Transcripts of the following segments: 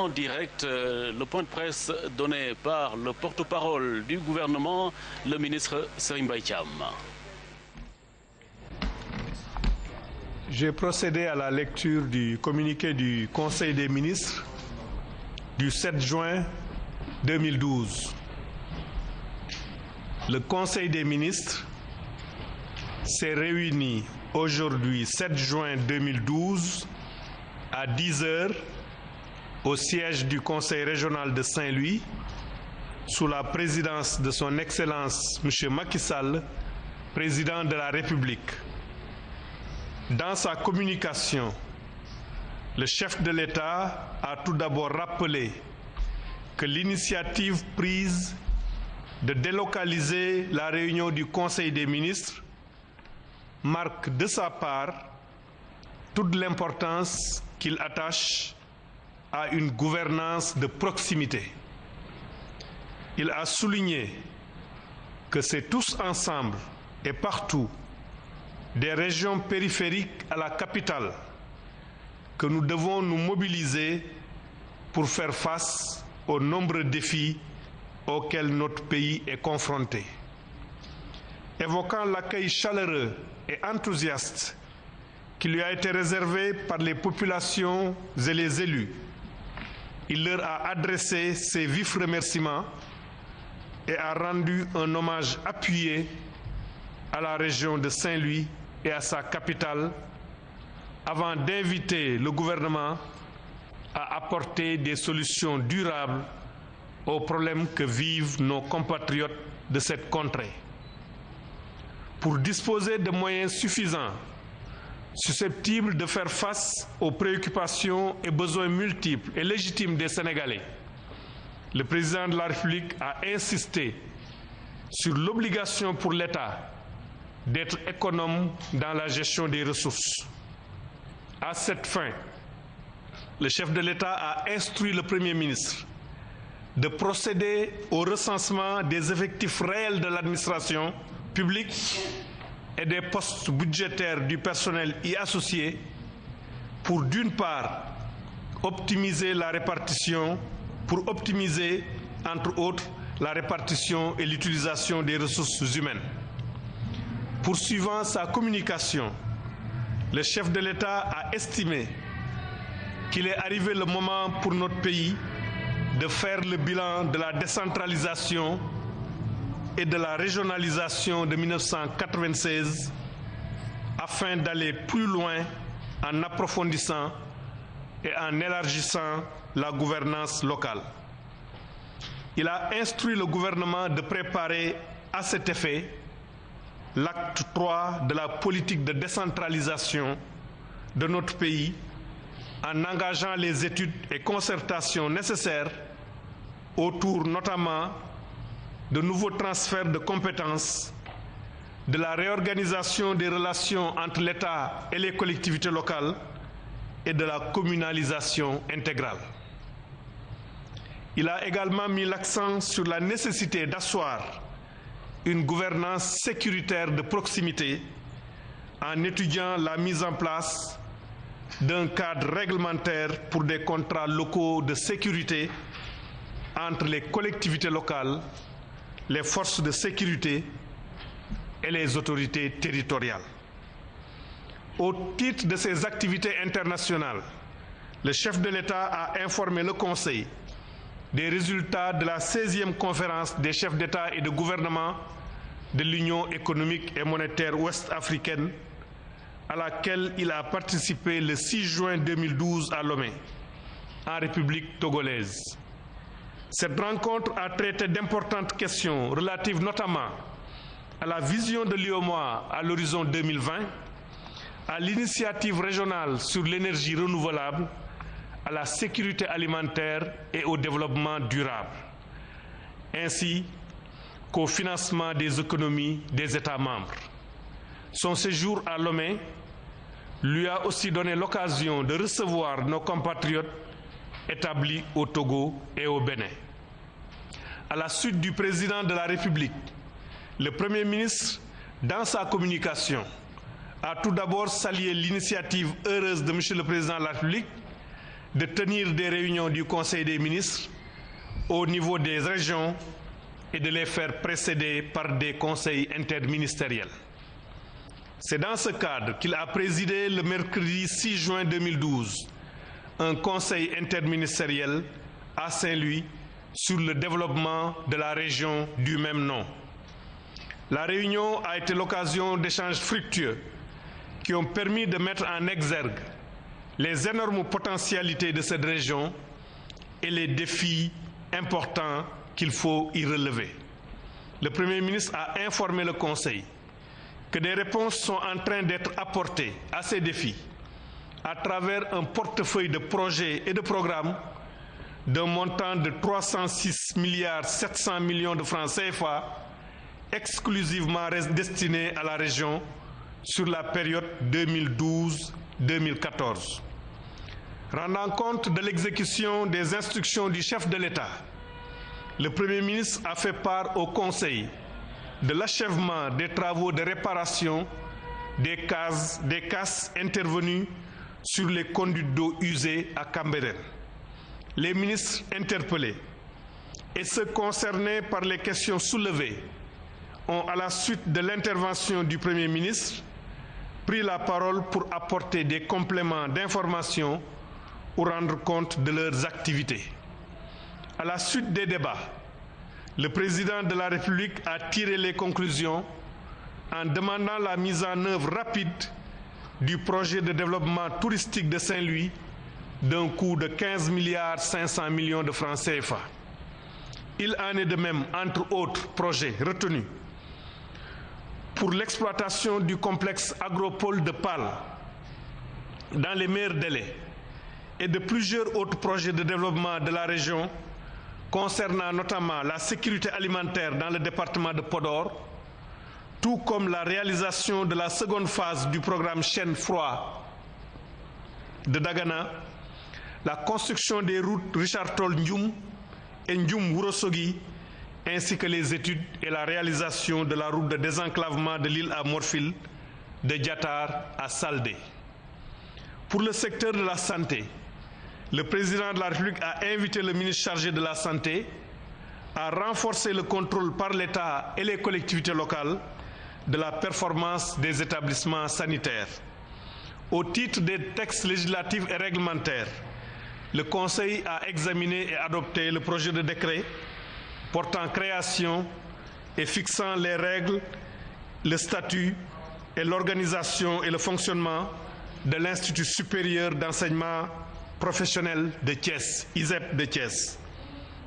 en direct le point de presse donné par le porte-parole du gouvernement, le ministre Serigne Mbaye Thiam. J'ai procédé à la lecture du communiqué du Conseil des ministres du 7 juin 2012. Le Conseil des ministres s'est réuni aujourd'hui 7 juin 2012 à 10 h au siège du Conseil régional de Saint-Louis sous la présidence de son Excellence M. Macky Sall, président de la République. Dans sa communication, le chef de l'État a tout d'abord rappelé que l'initiative prise de délocaliser la réunion du Conseil des ministres marque de sa part toute l'importance qu'il attache à une gouvernance de proximité. Il a souligné que c'est tous ensemble et partout, des régions périphériques à la capitale, que nous devons nous mobiliser pour faire face aux nombreux défis auxquels notre pays est confronté. Évoquant l'accueil chaleureux et enthousiaste qui lui a été réservé par les populations et les élus, il leur a adressé ses vifs remerciements et a rendu un hommage appuyé à la région de Saint-Louis et à sa capitale, avant d'inviter le gouvernement à apporter des solutions durables aux problèmes que vivent nos compatriotes de cette contrée. Pour disposer de moyens suffisants, susceptibles de faire face aux préoccupations et besoins multiples et légitimes des Sénégalais, le président de la République a insisté sur l'obligation pour l'État d'être économe dans la gestion des ressources. À cette fin, le chef de l'État a instruit le Premier ministre de procéder au recensement des effectifs réels de l'administration publique et des postes budgétaires du personnel y associé pour, d'une part, optimiser la répartition, entre autres, la répartition et l'utilisation des ressources humaines. Poursuivant sa communication, le chef de l'État a estimé qu'il est arrivé le moment pour notre pays de faire le bilan de la décentralisation et de la régionalisation de 1996 afin d'aller plus loin en approfondissant et en élargissant la gouvernance locale. Il a instruit le gouvernement de préparer à cet effet l'acte 3 de la politique de décentralisation de notre pays en engageant les études et concertations nécessaires autour notamment de nouveaux transferts de compétences, de la réorganisation des relations entre l'État et les collectivités locales et de la communalisation intégrale. Il a également mis l'accent sur la nécessité d'asseoir une gouvernance sécuritaire de proximité en étudiant la mise en place d'un cadre réglementaire pour des contrats locaux de sécurité entre les collectivités locales, les forces de sécurité et les autorités territoriales. Au titre de ses activités internationales, le chef de l'État a informé le Conseil des résultats de la 16e conférence des chefs d'État et de gouvernement de l'Union économique et monétaire ouest-africaine, à laquelle il a participé le 6 juin 2012 à Lomé, en République togolaise. Cette rencontre a traité d'importantes questions relatives notamment à la vision de l'UEMOA à l'horizon 2020, à l'initiative régionale sur l'énergie renouvelable, à la sécurité alimentaire et au développement durable, ainsi qu'au financement des économies des États membres. Son séjour à Lomé lui a aussi donné l'occasion de recevoir nos compatriotes établis au Togo et au Bénin. À la suite du président de la République, le Premier ministre, dans sa communication, a tout d'abord salué l'initiative heureuse de M. le Président de la République de tenir des réunions du Conseil des ministres au niveau des régions et de les faire précéder par des conseils interministériels. C'est dans ce cadre qu'il a présidé le mercredi 6 juin 2012 un conseil interministériel à Saint-Louis sur le développement de la région du même nom. La réunion a été l'occasion d'échanges fructueux qui ont permis de mettre en exergue les énormes potentialités de cette région et les défis importants qu'il faut y relever. Le Premier ministre a informé le Conseil que des réponses sont en train d'être apportées à ces défis à travers un portefeuille de projets et de programmes d'un montant de 306 700 millions de francs CFA exclusivement destiné à la région sur la période 2012-2014. Rendant compte de l'exécution des instructions du chef de l'État, le Premier ministre a fait part au Conseil de l'achèvement des travaux de réparation des casses intervenues sur les conduites d'eau usées à Cambérène. Les ministres interpellés et ceux concernés par les questions soulevées ont, à la suite de l'intervention du Premier ministre, pris la parole pour apporter des compléments d'information ou rendre compte de leurs activités. À la suite des débats, le président de la République a tiré les conclusions en demandant la mise en œuvre rapide du projet de développement touristique de Saint-Louis d'un coût de 15 500 millions de francs CFA. Il en est de même, entre autres projets retenus, pour l'exploitation du complexe agropole de Pâle dans les meilleurs délais et de plusieurs autres projets de développement de la région concernant notamment la sécurité alimentaire dans le département de Podor, tout comme la réalisation de la seconde phase du programme Chêne Froid de Dagana, la construction des routes Richard Toll-Ndioum et Ndioum-Wurosogi, ainsi que les études et la réalisation de la route de désenclavement de l'île à Morphil, de Diatar à Saldé. Pour le secteur de la santé, le président de la République a invité le ministre chargé de la Santé à renforcer le contrôle par l'État et les collectivités locales de la performance des établissements sanitaires. Au titre des textes législatifs et réglementaires, le Conseil a examiné et adopté le projet de décret portant création et fixant les règles, le statut et l'organisation et le fonctionnement de l'Institut supérieur d'enseignement professionnel de Thiès, ISEP de Thiès.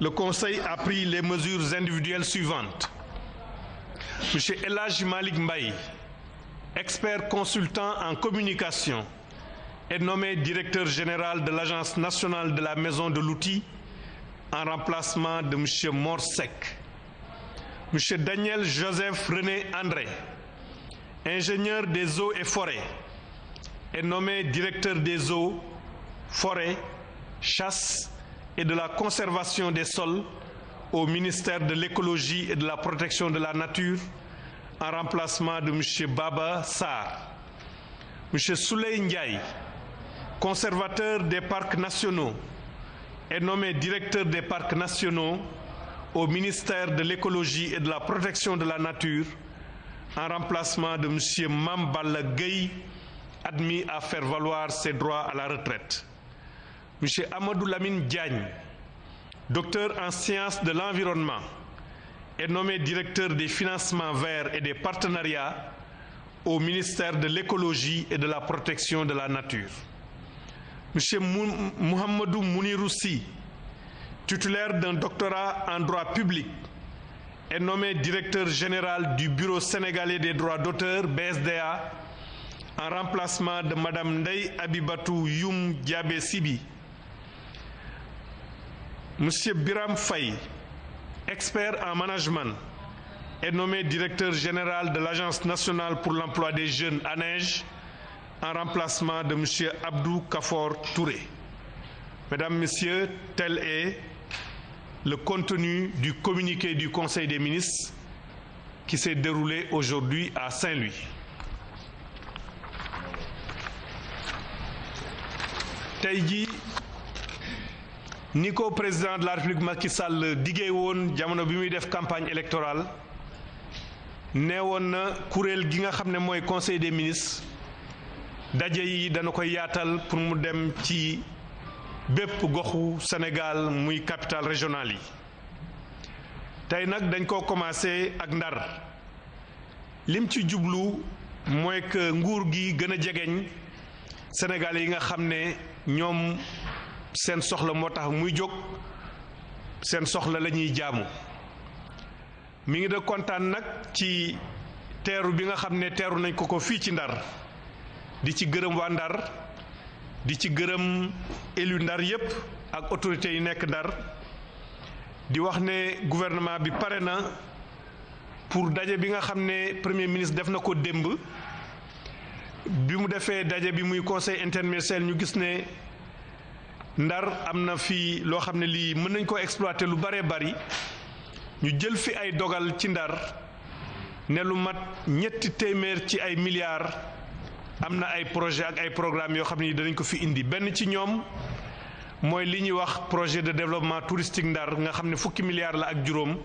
Le Conseil a pris les mesures individuelles suivantes. M. El Hadji Malick Mbaye, expert consultant en communication, est nommé directeur général de l'Agence nationale de la maison de l'outil en remplacement de M. Morsec. M. Daniel Joseph René André, ingénieur des eaux et forêts, est nommé directeur des eaux, forêts, chasse et de la conservation des sols au ministère de l'écologie et de la protection de la nature en remplacement de M. Baba Sarr. M. Souley Ndiaye, conservateur des parcs nationaux, est nommé directeur des parcs nationaux au ministère de l'écologie et de la protection de la nature en remplacement de M. Mambala Gueye, admis à faire valoir ses droits à la retraite. M. Amadou Lamine Diagne, docteur en sciences de l'environnement, est nommé directeur des financements verts et des partenariats au ministère de l'écologie et de la protection de la nature. M. Mohamedou Mouniroussi, titulaire d'un doctorat en droit public, est nommé directeur général du Bureau sénégalais des droits d'auteur, BSDA, en remplacement de Mme Ndeye Abibatou Youm Diabé Sibi. M. Biram Faye, expert en management, est nommé directeur général de l'Agence nationale pour l'emploi des jeunes ANEJ en remplacement de M. Abdou Kafor Touré. Mesdames, Messieurs, tel est le contenu du communiqué du Conseil des ministres qui s'est déroulé aujourd'hui à Saint-Louis. tey jii ni ko président de la République Macky Sall diggee woon jamono bi muy def campagne électorale nee woon na kuréel gi nga xam ne mooy conseil des ministres daje yi dana koy yaatal pour mu dem ci bépp goxu Sénégal muy capitale régionale yi tey nag dañ ko commencé ak Ndar lim ci jublu mooy que nguur gi gën a jegeñ Sénégal yi nga xam ne ñoom seen soxla moo tax muy jóg seen soxla la ñuy jaamu mi ngi da kontaan nag ci teeru bi nga xam ne teeru nañ ko fii ci Ndar di ci gërëm waa Ndar di ci gërëm élu Ndar yépp ak autorités yi nekk Ndar di wax ne gouvernement bi pare na pour daje bi nga xam ne premier ministre def na ko démb bi mu defee daje bi muy conseil interministériel ñu gis ne Ndar am na fi loo xam ne lii mën nañ ko exploiter lu bare bari ñu jël fi ay dogal ci Ndar ne lu mat 300 ci ay milliards am na ay projet ak ay programmes yoo xam ne danañ ko fi indi benn ci ñoom mooy li ñuy wax projet de développement touristique Ndar nga xam ne fukki milliards la ak juróom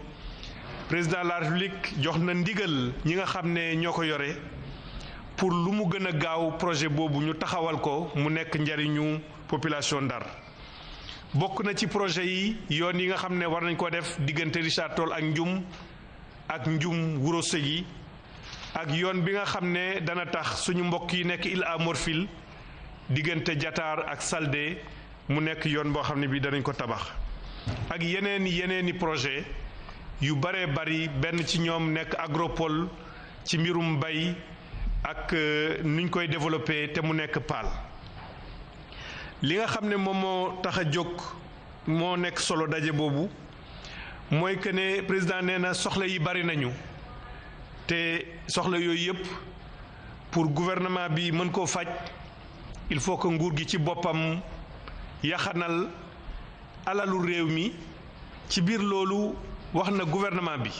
président de la République jox na ndigal ñi nga xam ne ñoo ko yore pour lu mu gën a gaaw projet boobu ñu taxawal ko mu nekk njariñu population Ndar bokk na ci projet yi yoon yi nga xam ne war nañ ko def diggante Richard Toll ak Njum Wuro Sogi ak yoon bi nga xam ne dana tax suñu mbokk yi nekk Île à Morphil diggante Diatar ak Saldé mu nekk yoon boo xam ne bii danañ ko tabax ak yeneeni projet yu baree bari benn ci ñoom nekk agropole ci mbirum mbay ak nuñ koy développé te mu nekk paal li nga xam ne moom moo tax a jóg moo nekk solo daje boobu mooy que ne président nee na soxla yi bari nañu te soxla yooyu yëpp pour gouvernement bi mën koo faj il faut que nguur gi ci boppam yaxanal alalu réew mi ci biir loolu wax na gouvernement bi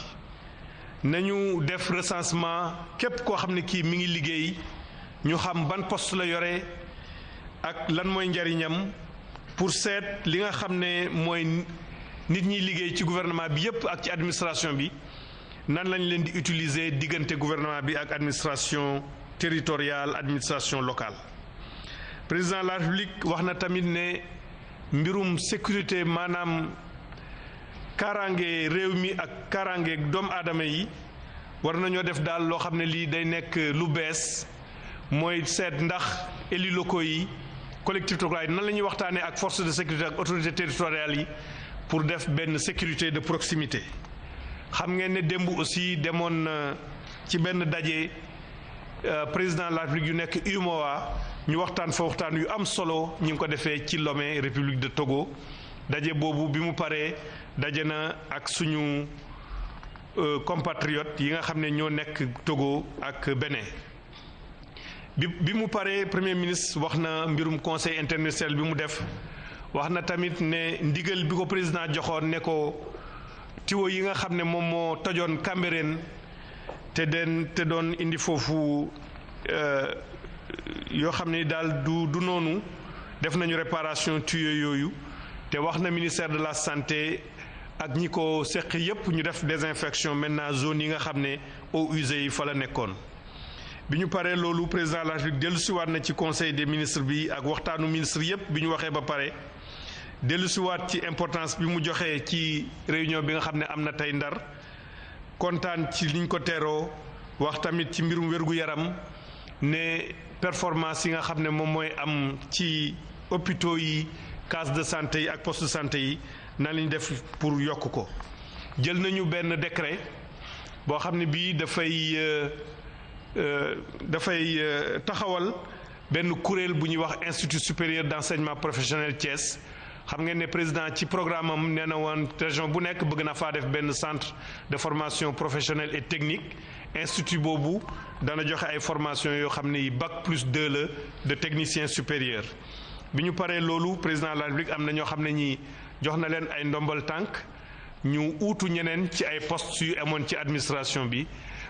nañu def recensement képp koo xam ne kii mi ngi liggéey ñu xam ban poste la yore ak lan mooy njariñam pour seet li nga xam ne mooy nit ñiy liggéey ci gouvernement bi yépp ak ci administration bi nan lañ leen di utiliser diggante gouvernement bi ak administration territoriale administration locale. Président de la République wax na tamit ne mbirum sécurité maanaam kaaraange réew mi ak kaaraange doomu aadama yi war nañoo def daal loo xam ne lii day nekk lu bees mooy seet ndax élus locaux yi collectivités locales yi nan la ñuy waxtaanee ak force de sécurité ak autorités territoriales yi pour def benn sécurité de proximité. xam ngeen ne démb aussi demoon na ci benn daje président de la République yu nekk UMOA ñu waxtaan fa waxtaan yu am solo ñu ngi ko defee ci Lomé République de Togo daje boobu bi mu paree daje na ak suñu compatriotes yi nga xam ne ñoo nekk Togo ak Bénin bi mu paree premier ministre wax na mbirum conseil interministériel bi mu def wax na tamit ne ndigal bi ko président joxoon ne ko tiwo yi nga xam ne moom moo tojoon Cambérène te doon indi foofu yoo xam ne daal du noonu def nañu réparation tuyaux yooyu te wax na ministère de la santé ak ñi ko seq yépp ñu def désinfection maintenant zone yi nga xam ne eaux usées yi fa la nekkoon. bi ñu paree loolu président de la République dellusiwaat na ci conseil des ministres bi ak waxtaanu ministre yépp bi ñu waxee ba pare dellusiwaat ci importance bi mu joxee ci réunion bi nga xam ne am na tey Ndar kontaan ci liñ ko teeroo wax tamit ci mbirum wérgu yaram ne performance yi nga xam ne moom mooy am ci hôpitaux yi case de santé yi ak poste de santé yi nan lañ def pour yokk ko. jël nañu benn décret boo xam ne bii dafay taxawal benn kuréel bu ñuy wax institut supérieur d'enseignement professionnel Thiès. xam ngeen ne président ci programme am nee na woon région bu nekk bëgg na faa def benn centre de formation professionnelle et technique institut boobu dana joxe ay formation yoo xam ne yi bac plus 2 la de technicien supérieur. bi ñu paree loolu président de la République am na ñoo xam ne ñi jox na leen ay ndombal tànk ñu uutu ñeneen ci ay postes yu amoon ci administration bi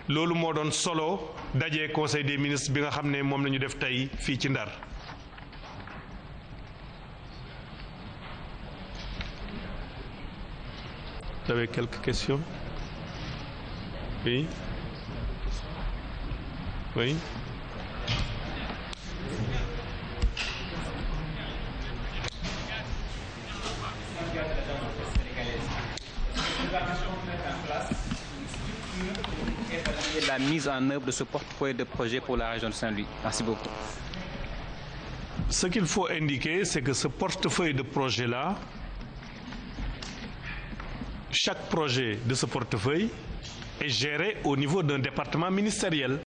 loolu moo doon solo daje conseil des ministres bi nga xam ne moom la ñu def tey fii ci Ndar. Vous avez quelques questions? Oui. Oui. La mise en œuvre de ce portefeuille de projet pour la région de Saint-Louis. Merci beaucoup. Ce qu'il faut indiquer, c'est que ce portefeuille de projet-là, chaque projet de ce portefeuille est géré au niveau d'un département ministériel.